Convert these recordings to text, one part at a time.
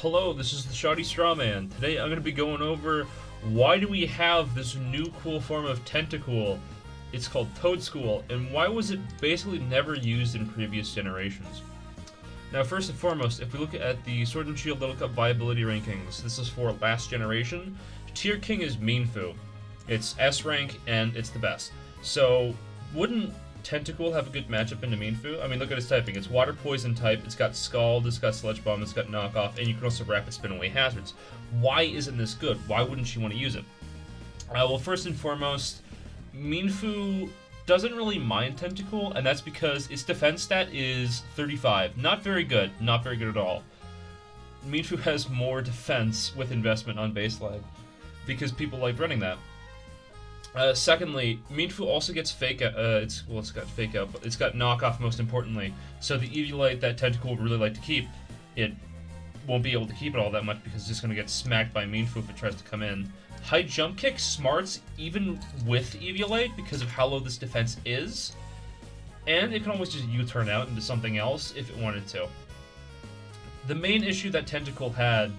Hello, this is the Shoddy Strawman. Today I'm going to be going over why do we have this new cool form of Tentacool. It's called Toedscool, and why was it basically never used in previous generations. Now, first and foremost, if we look at the Sword and Shield Little Cup viability rankings, this is for last generation. Tier King is Meanfu. It's S rank, and it's the best. So, wouldn't Tentacool have a good matchup into Meanfu? I mean, look at his typing. It's Water Poison type, it's got Scald, it's got Sludge Bomb, it's got Knockoff, and you can also Rapid Spin away hazards. Why isn't this good? Why wouldn't she want to use it? Well, first and foremost, Meanfu doesn't really mind Tentacool, and that's because its defense stat is 35. Not very good. Not very good at all. Meanfu has more defense with investment on baseline, because people like running that. Secondly, Meanfu also gets Fake Out. It's got Fake Out, but it's got Knockoff most importantly. So the Eviolite that Tentacool would really like to keep, it won't be able to keep it all that much because it's just going to get smacked by Meanfu if it tries to come in. High Jump Kick smarts even with Eviolite because of how low this defense is. And it can always just U-turn out into something else if it wanted to. The main issue that Tentacool had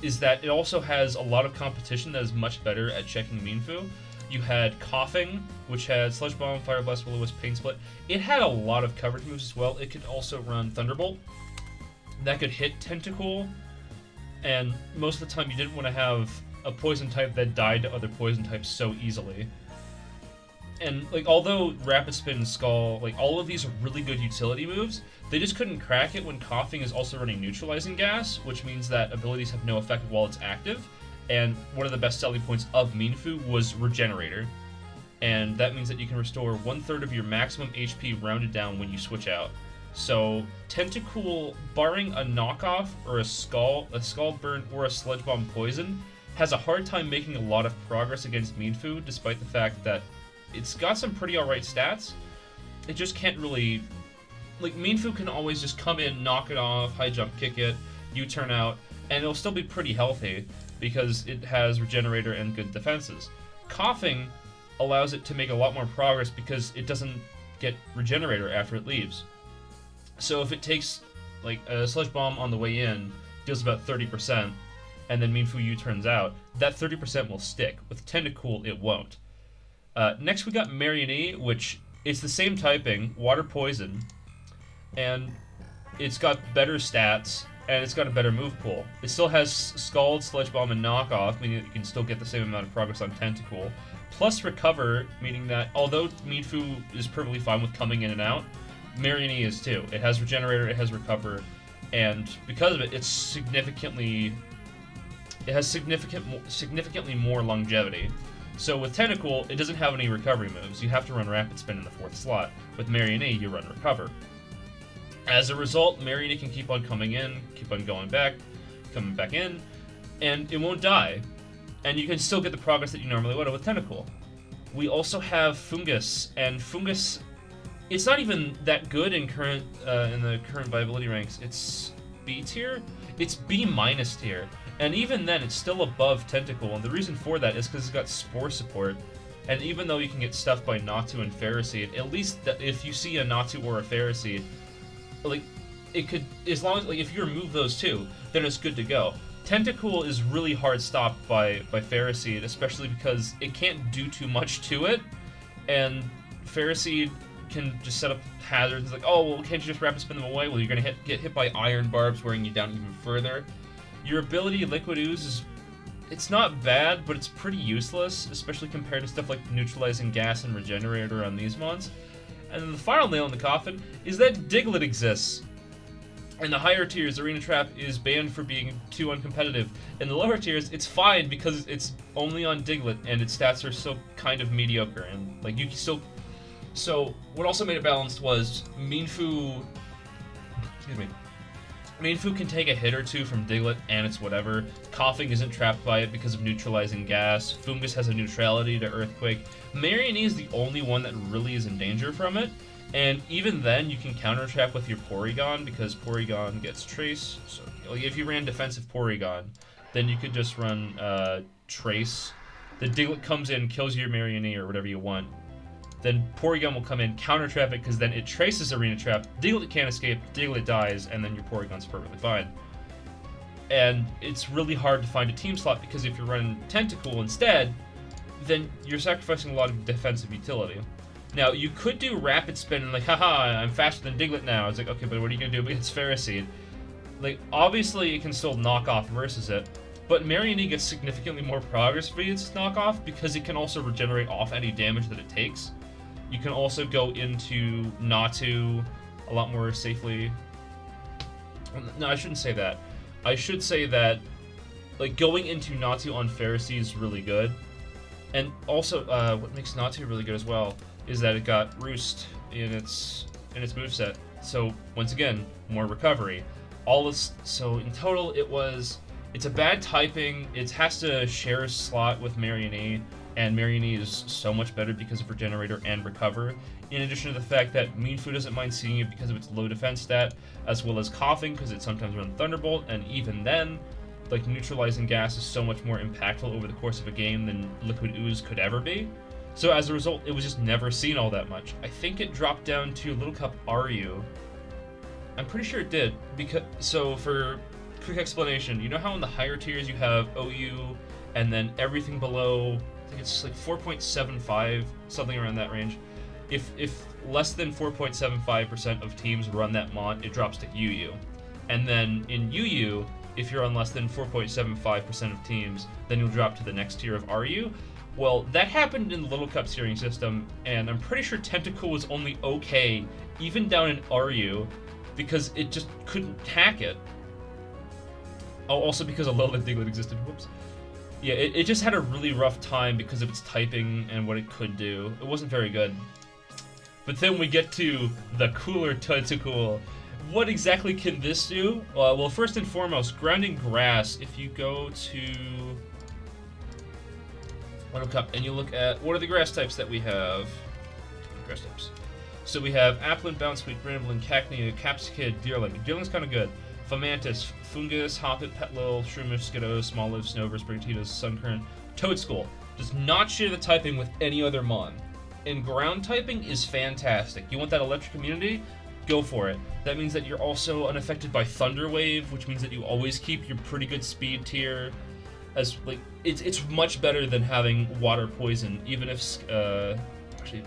is that it also has a lot of competition that is much better at checking Meanfu. You had Coughing, which had Sludge Bomb, Fire Blast, Will-O-Wisp, Pain Split. It had a lot of coverage moves as well. It could also run Thunderbolt. That could hit Tentacool, and most of the time you didn't want to have a poison type that died to other poison types so easily. And, like, although Rapid Spin and Skull, like, all of these are really good utility moves, they just couldn't crack it when Coughing is also running Neutralizing Gas, which means that abilities have no effect while it's active. And one of the best selling points of Meanfu was Regenerator. And that means that you can restore 1/3 of your maximum HP rounded down when you switch out. So, Tentacool, barring a Knockoff or a Scald Burn, or a Sludge Bomb Poison, has a hard time making a lot of progress against Meanfu, despite the fact that it's got some pretty alright stats. It just can't really... Like, Meanfu can always just come in, knock it off, high jump kick it, U-turn out, and it'll still be pretty healthy, because it has Regenerator and good defenses. Coughing allows it to make a lot more progress because it doesn't get Regenerator after it leaves. So if it takes, like, a Sludge Bomb on the way in, deals about 30%, and then Meanfu U-turns out, that 30% will stick. With Tentacool, it won't. Next we got Marionette, which is the same typing, Water Poison, and it's got better stats, and it's got a better move pool. It still has Scald, Sludge Bomb, and Knockoff, meaning that you can still get the same amount of progress on Tentacool. Plus Recover, meaning that although Meanfu is perfectly fine with coming in and out, Marionette is too. It has Regenerator, it has Recover, and because of it, it has significantly more longevity. So with Tentacool, it doesn't have any recovery moves. You have to run Rapid Spin in the 4th slot. With Marionette, you run Recover. As a result, Marionette can keep on coming in, keep on coming back in, and it won't die. And you can still get the progress that you normally would with Tentacool. We also have Fungus, and Fungus, it's not even that good in the current viability ranks. It's B tier? It's B- tier. And even then, it's still above Tentacool, and the reason for that is because it's got Spore support. And even though you can get stuffed by Natu and Ferroseed, at least if you see a Natu or a Ferroseed, like, it could, as long as, like, if you remove those two, then it's good to go. Tentacool is really hard stopped by Ferroseed, especially because it can't do too much to it, and Ferroseed can just set up hazards. It's like, oh, well, can't you just Rapid Spin them away? Well, you're gonna get hit by Iron Barbs, wearing you down even further. Your ability, Liquid Ooze, it's not bad, but it's pretty useless, especially compared to stuff like Neutralizing Gas and Regenerator on these mons. And then the final nail in the coffin is that Diglett exists. In the higher tiers, Arena Trap is banned for being too uncompetitive. In the lower tiers, it's fine because it's only on Diglett and its stats are so kind of mediocre. And, like, you can still... So, what also made it balanced was Meanfu can take a hit or two from Diglett, and it's whatever. Coughing isn't trapped by it because of Neutralizing Gas. Fungus has a neutrality to Earthquake. Marionette is the only one that really is in danger from it, and even then you can counter trap with your Porygon because Porygon gets Trace. So, like, if you ran defensive Porygon, then you could just run Trace. The Diglett comes in, kills your Marionette or whatever you want. Then Porygon will come in, counter trap it, because then it traces Arena Trap, Diglett can't escape, Diglett dies, and then your Porygon's perfectly fine. And it's really hard to find a team slot because if you're running Tentacool instead, then you're sacrificing a lot of defensive utility. Now, you could do Rapid Spin and like, haha, I'm faster than Diglett now. It's like, okay, but what are you going to do against Ferroseed? Like, obviously, it can still knock off versus it, but Marionette gets significantly more progress for its knockoff because it can also regenerate off any damage that it takes. You can also go into Natu a lot more safely. No, I shouldn't say that. I should say that, like, going into Natu on Ferroseed is really good. And also, what makes Natu really good as well is that it got Roost in its moveset. So, once again, more recovery. All this, so in total, it's a bad typing. It has to share a slot with Marionette, and Marionette is so much better because of Regenerator and Recover. In addition to the fact that Meanfu doesn't mind seeing it because of its low defense stat, as well as Coughing because it sometimes runs Thunderbolt, and even then, like, Neutralizing Gas is so much more impactful over the course of a game than Liquid Ooze could ever be. So as a result, it was just never seen all that much. I think it dropped down to Little Cup RU. I'm pretty sure it did, because, so for quick explanation, you know how in the higher tiers you have OU, and then everything below, I think it's like 4.75, something around that range. If less than 4.75% of teams run that mod, it drops to UU. And then in UU, if you're on less than 4.75% of teams, then you'll drop to the next tier of RU. Well, that happened in the Little Cup tiering system, and I'm pretty sure Tentacool was only okay, even down in RU, because it just couldn't hack it. Oh, also because Alola Diglett existed. Whoops. Yeah, it just had a really rough time because of its typing and what it could do. It wasn't very good. But then we get to the cooler Toedscool. What exactly can this do? Well, first and foremost, Grounding Grass. If you go to Little Cup and you look at what are the grass types that we have? Grass types. So we have Applin, Bounceweed, Bramblin, Cacnea, Capsicid, Deerling. Deerling's kind of good. Fomantis, Fungus, Hoppet, Petlil, Shroomish, Skiddo, Smoliv, Snover, Sprigatitos, Suncurrent, Toedscool. Does not share the typing with any other mon. And ground typing is fantastic. You want that electric immunity? Go for it. That means that you're also unaffected by Thunder Wave, which means that you always keep your pretty good speed tier. As like it's much better than having Water Poison, even if actually.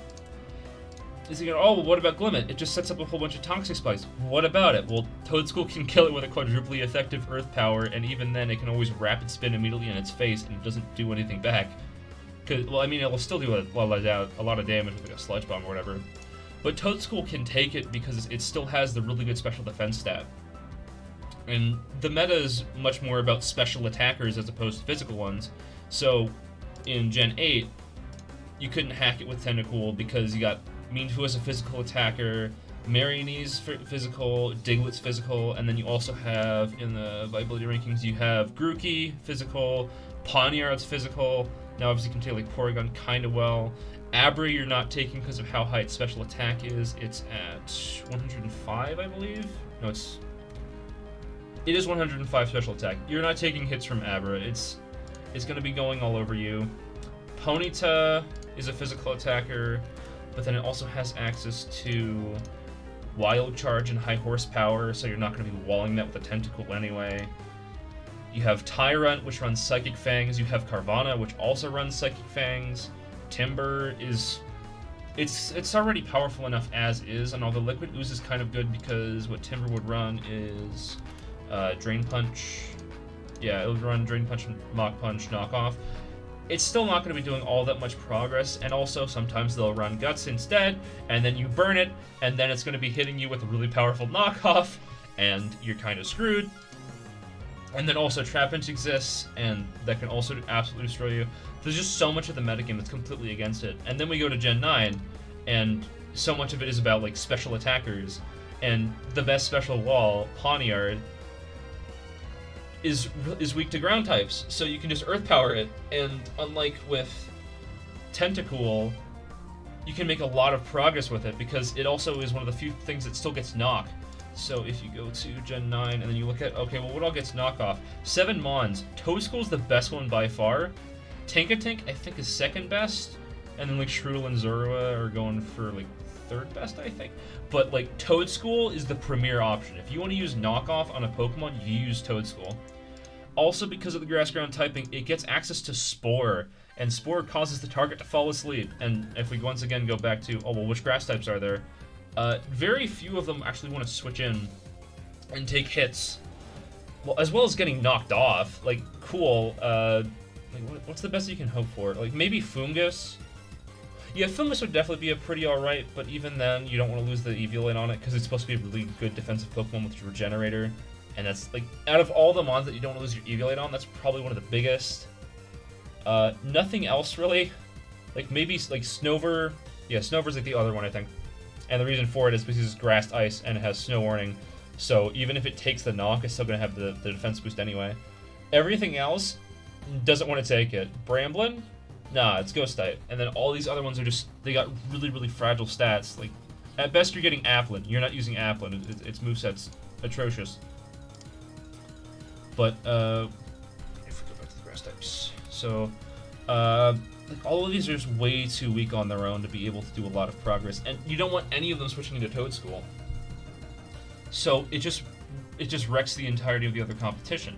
Is it gonna, oh, well, what about Glimmet? It just sets up a whole bunch of Toxic Spikes. What about it? Well, Toedscool can kill it with a quadruply effective Earth Power, and even then it can always Rapid Spin immediately in its face, and it doesn't do anything back. Well, I mean, it will still do a lot of damage with like a Sludge Bomb or whatever. But Toedscool can take it because it still has the really good special defense stat. And the meta is much more about special attackers as opposed to physical ones. So, in Gen 8, you couldn't hack it with Tentacool because you got Meanfu as a physical attacker, Marionette's physical, Diglett's physical, and then you also have, in the viability rankings, you have Grookey, physical, Pawniard's physical. Now, obviously, you can take like Porygon kind of well. Abra, you're not taking because of how high its special attack is. It's at 105, I believe. No, it is 105 special attack. You're not taking hits from Abra. It's going to be going all over you. Ponyta is a physical attacker, but then it also has access to Wild Charge and High Horsepower, so you're not going to be walling that with a Tentacool anyway. You have Tyrant, which runs Psychic Fangs. You have Carvanha, which also runs Psychic Fangs. Timber is... It's already powerful enough as is, and although Liquid Ooze is kind of good because what Timber would run is Drain Punch. Yeah, it would run Drain Punch, Mach Punch, Knockoff. It's still not going to be doing all that much progress, and also sometimes they'll run Guts instead, and then you burn it, and then it's going to be hitting you with a really powerful Knockoff, and you're kind of screwed. And then also Trapinch exists, and that can also absolutely destroy you. There's just so much of the metagame that's completely against it. And then we go to Gen 9, and so much of it is about like special attackers. And the best special wall, Pawniard, is weak to ground types, so you can just Earth Power it. And unlike with Tentacool, you can make a lot of progress with it because it also is one of the few things that still gets knock. So if you go to Gen 9 and then you look at, okay, well, what all gets knockoff? 7 Mons. Toedscool's the best one by far. Tank, I think, is second best. And then, like, Shroodle and Zorua are going for, like, third best, I think. But, like, Toedscool is the premier option. If you want to use knockoff on a Pokemon, you use Toedscool. Also, because of the grass ground typing, it gets access to Spore, and Spore causes the target to fall asleep. And if we once again go back to, oh well, which grass types are there? Very few of them actually want to switch in and take hits. Well, as well as getting knocked off. Like, cool. Like, what's the best you can hope for? Like, maybe Fungus? Yeah, Fungus would definitely be a pretty alright, but even then, you don't want to lose the Eviolite on it, because it's supposed to be a really good defensive Pokemon with Regenerator. And that's, like, out of all the mons that you don't want to lose your Eviolite on, that's probably one of the biggest. Nothing else, really. Like, maybe, like, Snover. Yeah, Snover's, like, the other one, I think. And the reason for it is because it's Grass Ice, and it has Snow Warning. So, even if it takes the knock, it's still going to have the defense boost anyway. Everything else doesn't want to take it. Bramblin? Nah, it's Ghost type. And then all these other ones are just, they got really, really fragile stats. Like, at best you're getting Applin. You're not using Applin. Its moveset's atrocious. But, if we go back to the grass types. So, like, all of these are just way too weak on their own to be able to do a lot of progress. And you don't want any of them switching into Toedscool. So, it just wrecks the entirety of the other competition.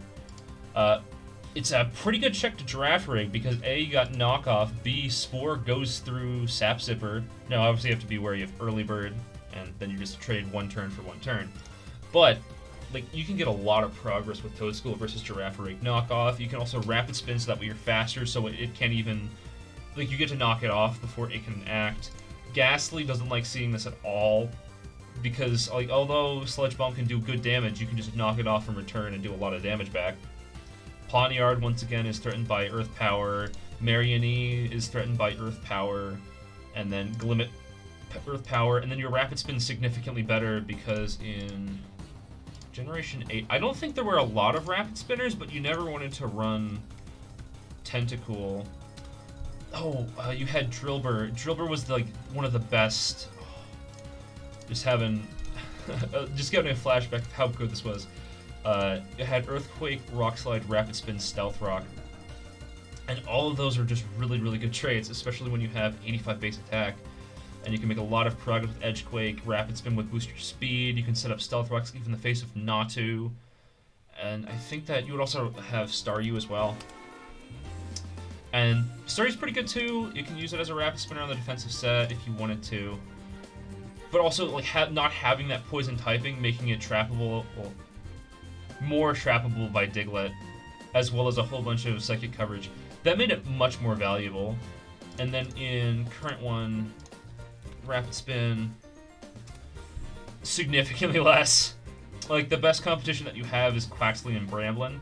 It's a pretty good check to Giraffe Rig because A, you got Knockoff, B, Spore goes through Sap Zipper. Now, obviously, you have to be wary of Early Bird, and then you just trade one turn for one turn. But, like, you can get a lot of progress with Toedscool versus Giraffe Rig. Knockoff, you can also Rapid Spin so that way you're faster, so it can't even, like, you get to knock it off before it can act. Ghastly doesn't like seeing this at all, because, like, although Sludge Bomb can do good damage, you can just knock it off in return and do a lot of damage back. Pawniard, once again, is threatened by Earth Power. Marianne is threatened by Earth Power. And then Glimmet, Earth Power. And then your Rapid Spin is significantly better because in Generation 8... I don't think there were a lot of Rapid Spinners, but you never wanted to run Tentacool. Oh, you had Drillbur. Drillbur was, like, one of the best... Just having... just getting a flashback of how good this was. It had Earthquake, Rock Slide, Rapid Spin, Stealth Rock. And all of those are just really, really good traits, especially when you have 85 base attack. And you can make a lot of progress with Edgequake, Rapid Spin with booster speed. You can set up Stealth Rocks even in the face of Natu. And I think that you would also have Staryu as well. And Staryu's pretty good too. You can use it as a Rapid Spinner on the defensive set if you wanted to. But also, like, not having that poison typing, making it trappable, well, more trappable by Diglett, as well as a whole bunch of psychic coverage. That made it much more valuable. And then in current one, Rapid Spin, significantly less. Like, the best competition that you have is Quaxley and Bramblin.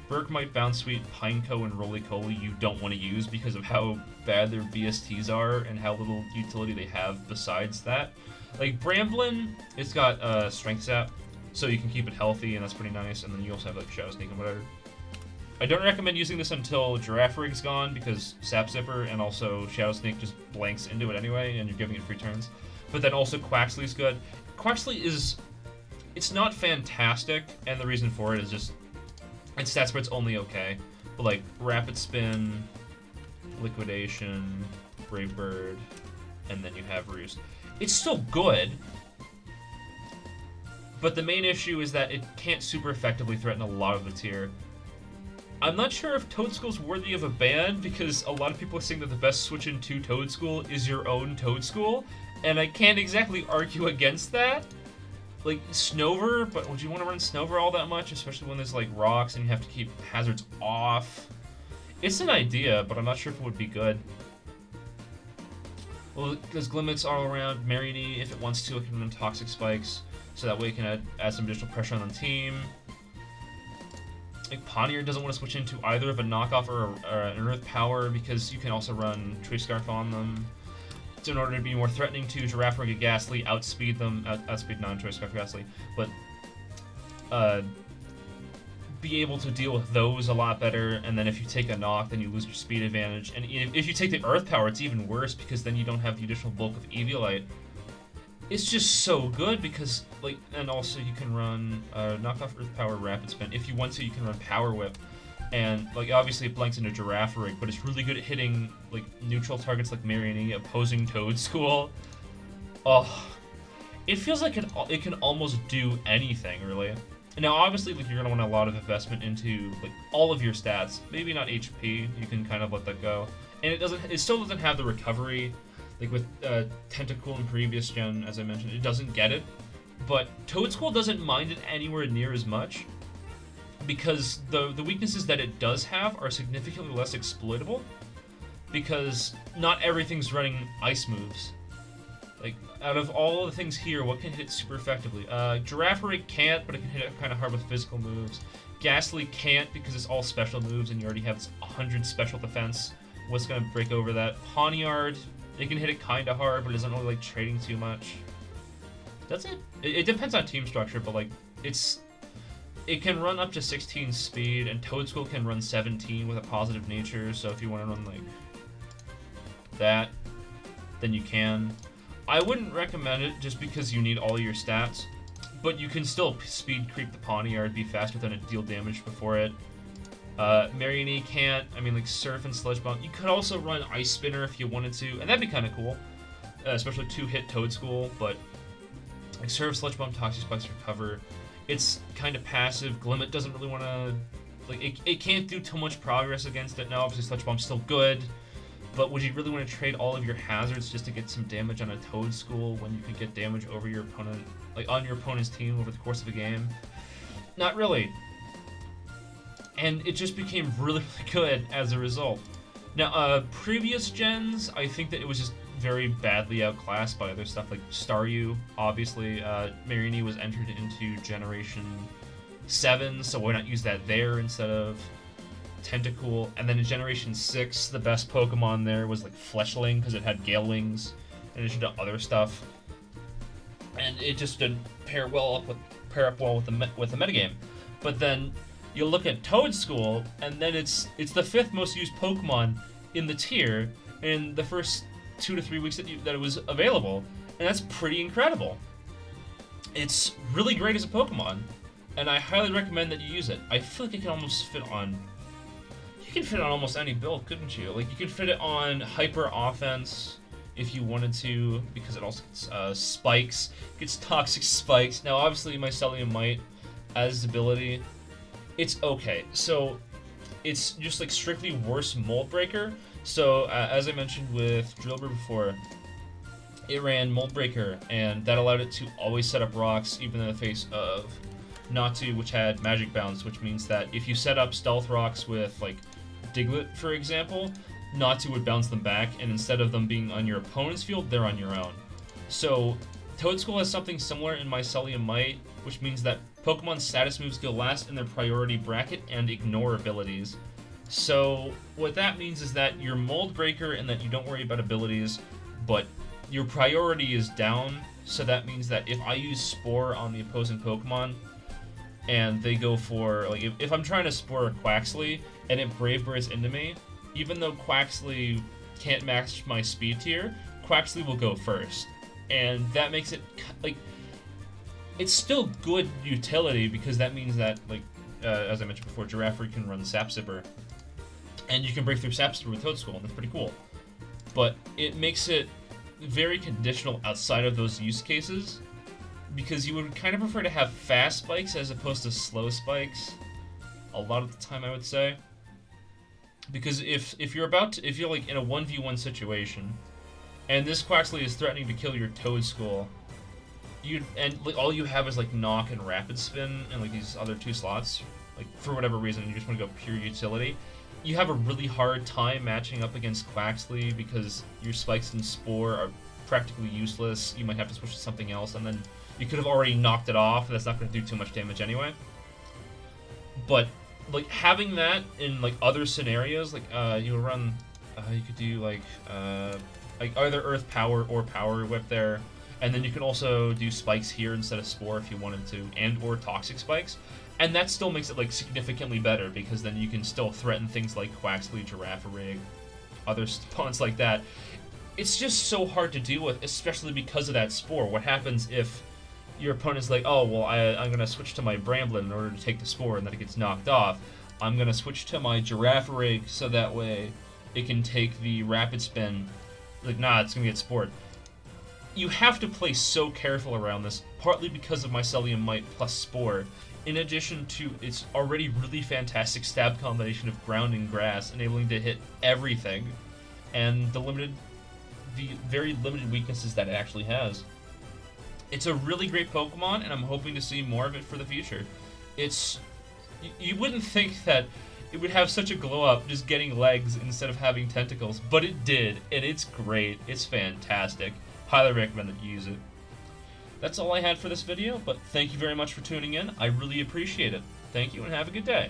Berkmite, Bounsweet, Pineco, and Roly-Poly you don't want to use because of how bad their BSTs are and how little utility they have besides that. Like, Bramblin, it's got Strength Sap, so you can keep it healthy, and that's pretty nice. And then you also have, like, Shadow Sneak and whatever. I don't recommend using this until Giraffe Rig's gone, because Sap Zipper and also Shadow Sneak just blanks into it anyway, and you're giving it free turns. But then also Quaxley's good. Quaxley is... It's not fantastic, and the reason for it is just... Its stat spread's only okay. But, like, Rapid Spin, Liquidation, Brave Bird, and then you have Roost. It's still good, but the main issue is that it can't super effectively threaten a lot of the tier. I'm not sure if Toedscool's worthy of a ban, because a lot of people are saying that the best switch into Toedscool is your own Toedscool, and I can't exactly argue against that. Like, Snover, but would you want to run Snover all that much, especially when there's, like, rocks and you have to keep hazards off? It's an idea, but I'm not sure if it would be good. Well, there's Glimmet's all around. Marianne, if it wants to, it can run Toxic Spikes, so that way it can add some additional pressure on the team. Like, Pawniard doesn't want to switch into either of a knockoff or an Earth Power, because you can also run Tree Scarf on them. So in order to be more threatening to Giraffe Rig and Ghastly, outspeed them, outspeed non-Tree Scarf Ghastly, but be able to deal with those a lot better. And then if you take a knock, then you lose your speed advantage. And if you take the Earth Power, it's even worse, because then you don't have the additional bulk of Eviolite. It's just so good because, like, and also you can run knockoff Earth Power, Rapid Spin. If you want to, you can run Power Whip. And, like, obviously it blanks into Giraffe Rig, but it's really good at hitting, like, neutral targets like Marianne, opposing Toedscool. Oh, it feels like it can almost do anything, really. And now, obviously, like, you're gonna want a lot of investment into like all of your stats. Maybe not HP. You can kind of let that go. And it still doesn't have the recovery, like with Tentacool in previous gen, as I mentioned. It doesn't get it, but Toedscool doesn't mind it anywhere near as much, because the weaknesses that it does have are significantly less exploitable, because not everything's running ice moves. Like, out of all the things here, what can hit super effectively? Girafarig can't, but it can hit it kind of hard with physical moves. Ghastly can't, because it's all special moves, and you already have 100 special defense. What's going to break over that? Pawniard, it can hit it kind of hard, but it doesn't really like trading too much. That's it. It depends on team structure, but like, it can run up to 16 speed, and Toedscool can run 17 with a positive nature, so if you want to run like that, then you can. I wouldn't recommend it just because you need all your stats, but you can still speed creep the Pawniard, be faster than it, deal damage before it. Marionette can't. I mean, like Surf and Sludge Bomb. You could also run Ice Spinner if you wanted to, and that'd be kind of cool, especially 2-hit Toedscool, but like Surf, Sludge Bomb, Toxic Spikes, Recover. It's kind of passive. Glimmet doesn't really want to, like, it can't do too much progress against it. Now, obviously, Sludge Bomb's still good, but would you really want to trade all of your hazards just to get some damage on a Toedscool when you could get damage over your opponent, like on your opponent's team over the course of a game? Not really. And it just became really, really good as a result. Now, previous gens, I think that it was just very badly outclassed by other stuff like Staryu. Obviously, Marionette was entered into Generation 7, so why not use that there instead of Tentacool? And then in Generation 6, the best Pokemon there was like Fleshling, because it had Gale Wings in addition to other stuff. And it just didn't pair up well with the metagame. But then you look at Toedscool, and then it's the 5th most used Pokemon in the tier in the first 2 to 3 weeks that it was available, and that's pretty incredible. It's really great as a Pokemon, and I highly recommend that you use it. I feel like it can almost fit on... You can fit it on almost any build, couldn't you? Like, you could fit it on Hyper Offense if you wanted to, because it also gets Spikes. It gets Toxic Spikes. Now, obviously, Mycelium Might, as ability, it's okay. So, it's just, like, strictly worse Mold Breaker. So, as I mentioned with Drillbur before, it ran Mold Breaker, and that allowed it to always set up rocks, even in the face of Natu, which had Magic Bounce, which means that if you set up Stealth Rocks with, like, Diglett, for example, Natu would bounce them back, and instead of them being on your opponent's field, they're on your own. So, Toedscool has something similar in Mycelium Might, which means that Pokemon's status moves go last in their priority bracket and ignore abilities. So, what that means is that you're Mold Breaker and that you don't worry about abilities, but your priority is down, so that means that if I use Spore on the opposing Pokemon, and they go for, like, if I'm trying to Spore a Quaxly, and it Brave Birds into me, even though Quaxly can't match my speed tier, Quaxly will go first. And that makes it, like, it's still good utility, because that means that, like, as I mentioned before, Girafarig can run Sap Sipper, and you can break through Sap Sipper with Toedscool, and that's pretty cool. But it makes it very conditional outside of those use cases, because you would kind of prefer to have fast spikes as opposed to slow spikes a lot of the time, I would say. Because if you're like in a 1v1 situation, and this Quaxly is threatening to kill your Toedscool, like all you have is like Knock and Rapid Spin and like these other 2 slots, like for whatever reason you just want to go pure utility, you have a really hard time matching up against Quaxly because your Spikes and Spore are practically useless. You might have to switch to something else, and then you could have already knocked it off, and that's not going to do too much damage anyway. But like having that in like other scenarios, like you would run, you could do like either Earth Power or Power Whip there, and then you can also do Spikes here instead of Spore if you wanted to, and or Toxic Spikes, and that still makes it like significantly better, because then you can still threaten things like Quaxly, Girafarig, other opponents like that. It's just so hard to deal with, especially because of that Spore. What happens if your opponent's like, oh, well, I'm going to switch to my Bramblin in order to take the Spore, and then it gets knocked off. I'm going to switch to my Girafarig so that way it can take the Rapid Spin. Like, nah, it's going to get Spored. You have to play so careful around this, partly because of Mycelium Might plus Spore. in addition to its already really fantastic stab combination of ground and grass, enabling to hit everything, and the very limited weaknesses that it actually has. It's a really great Pokemon, and I'm hoping to see more of it for the future. You wouldn't think that it would have such a glow up just getting legs instead of having tentacles, but it did, and it's great. It's fantastic. Highly recommend that you use it. That's all I had for this video, but thank you very much for tuning in. I really appreciate it. Thank you, and have a good day.